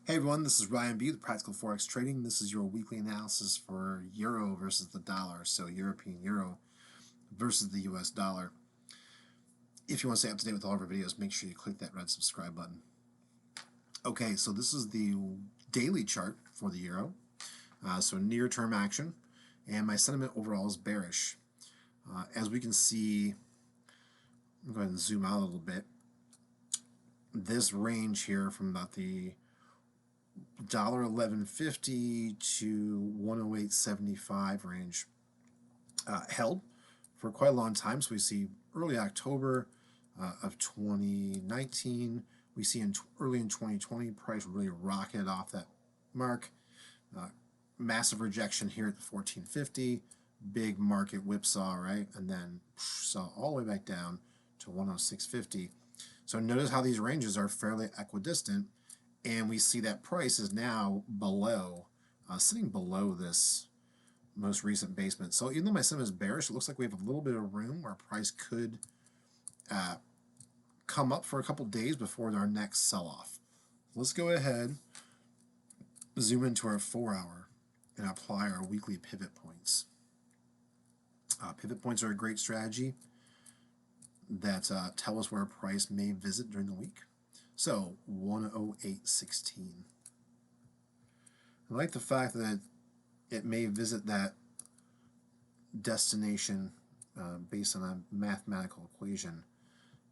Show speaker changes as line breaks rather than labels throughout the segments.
Hey everyone, this is Ryan B with Practical Forex Trading. This is your weekly analysis for euro versus the dollar, so European euro versus the US dollar. If you want to stay up to date with all of our videos, make sure you click that red subscribe button. Okay, so this is the daily chart for the euro, so near-term action, and my sentiment overall is bearish. As we can see, I'm going to zoom out a little bit. This range here from about the $11.50 to 108.75 range held for quite a long time. So we see early October of 2019. We see early in 2020, price really rocketed off that mark. Massive rejection here at the 1450. Big market whipsaw, right? And then saw all the way back down to 106.50. So notice how these ranges are fairly equidistant. And we see that price is now below, sitting below this most recent basement. So even though my sentiment is bearish, it looks like we have a little bit of room where price could come up for a couple days before our next sell-off. Let's go ahead, zoom into our 4-hour, and apply our weekly pivot points. Pivot points are a great strategy that tell us where a price may visit during the week. So 108.16. I like the fact that it may visit that destination based on a mathematical equation.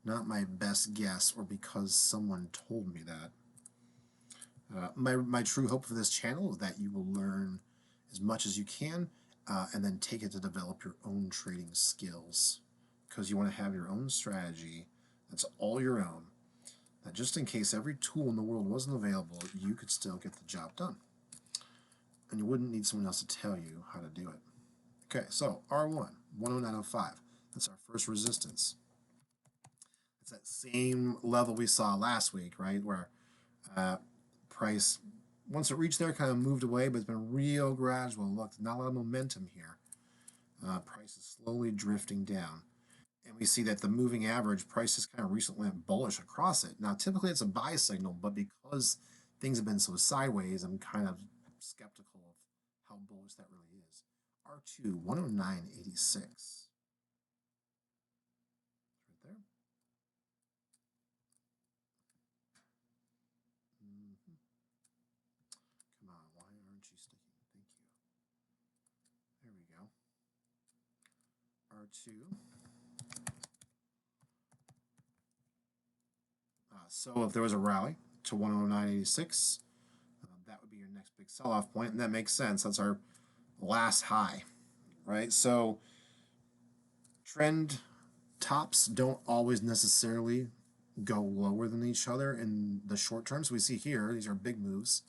Not my best guess or because someone told me that. My true hope for this channel is that you will learn as much as you can and then take it to develop your own trading skills, because you want to have your own strategy that's all your own. That just in case every tool in the world wasn't available, you could still get the job done. And you wouldn't need someone else to tell you how to do it. Okay, so R1, 109.05. That's our first resistance. It's that same level we saw last week, right? Where price, once it reached there, kind of moved away, but it's been real gradual. Look, not a lot of momentum here. Price is slowly drifting down. And we see that the moving average price has kind of recently went bullish across it. Now, typically it's a buy signal, but because things have been so sideways, I'm kind of skeptical of how bullish that really is. R2, 109.86. Right there. Come on, why aren't you sticking? Thank you. There we go. R2. So if there was a rally to 109.86, that would be your next big sell-off point, and that makes sense. That's our last high, right? So trend tops don't always necessarily go lower than each other in the short term. So we see here, these are big moves,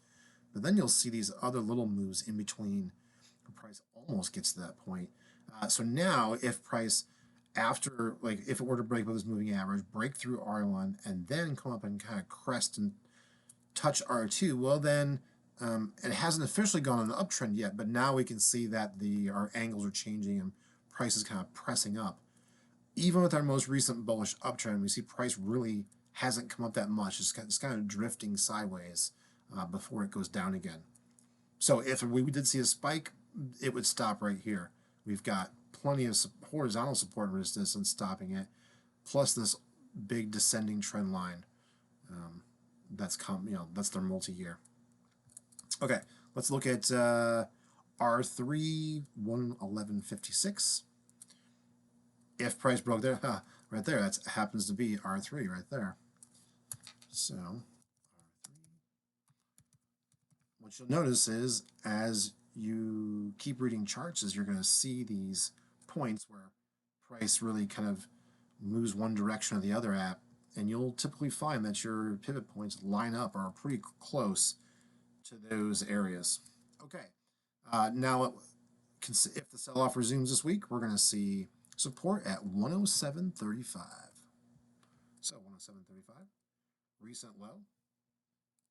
but then you'll see these other little moves in between. The price almost gets to that point. So now if price, after, like if it were to break above this moving average, break through R1, and then come up and kind of crest and touch R2, well then it hasn't officially gone on an uptrend yet, but now we can see that our angles are changing and price is kind of pressing up. Even with our most recent bullish uptrend, we see price really hasn't come up that much. It's kind of drifting sideways before it goes down again. So if we did see a spike, it would stop right here. We've got plenty of horizontal support and resistance stopping it, plus this big descending trend line. That's their multi-year. Okay, let's look at R3 111.56. If price broke there, right there, that happens to be R3 right there. So R3. What you'll notice is as you keep reading charts, is you're going to see these points where price really kind of moves one direction or the other at, and you'll typically find that your pivot points line up or are pretty close to those areas. Okay, now if the sell-off resumes this week, we're going to see support at 107.35. So 107.35, recent low.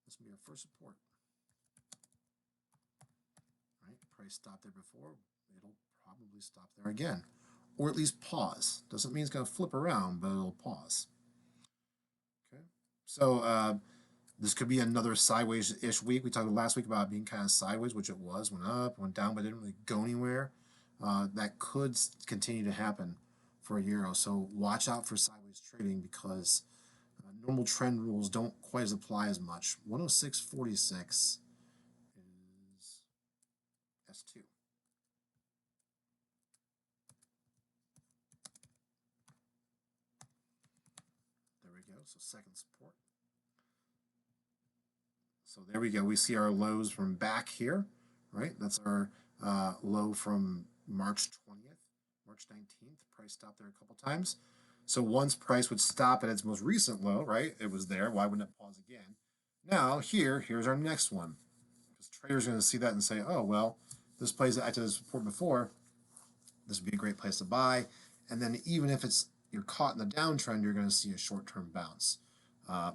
This will be our first support. Right, price stopped there before. It'll probably stop there again, or at least pause. Doesn't mean it's going to flip around, but it'll pause. Okay, so This could be another sideways-ish week. We talked last week about being kind of sideways, which it was. Went up, went down, but didn't really go anywhere. That could continue to happen for euro. So watch out for sideways trading because normal trend rules don't quite as apply as much. 106.46 is S2. There we go. So second support. So there we go. We see our lows from back here, right? That's our low from March 20th, March 19th. Price stopped there a couple times. So once price would stop at its most recent low, right? It was there. Why wouldn't it pause again? Now here's our next one. Because traders are going to see that and say, oh, well, this plays acted as support before. This would be a great place to buy. And then even if you're caught in the downtrend, you're going to see a short-term bounce.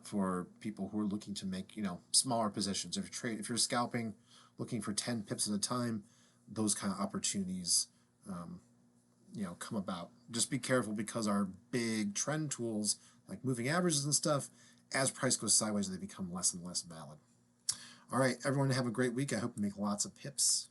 For people who are looking to make smaller positions. If you're scalping, looking for 10 pips at a time, those kind of opportunities come about. Just be careful because our big trend tools like moving averages and stuff, as price goes sideways, they become less and less valid. All right, everyone, have a great week. I hope you make lots of pips.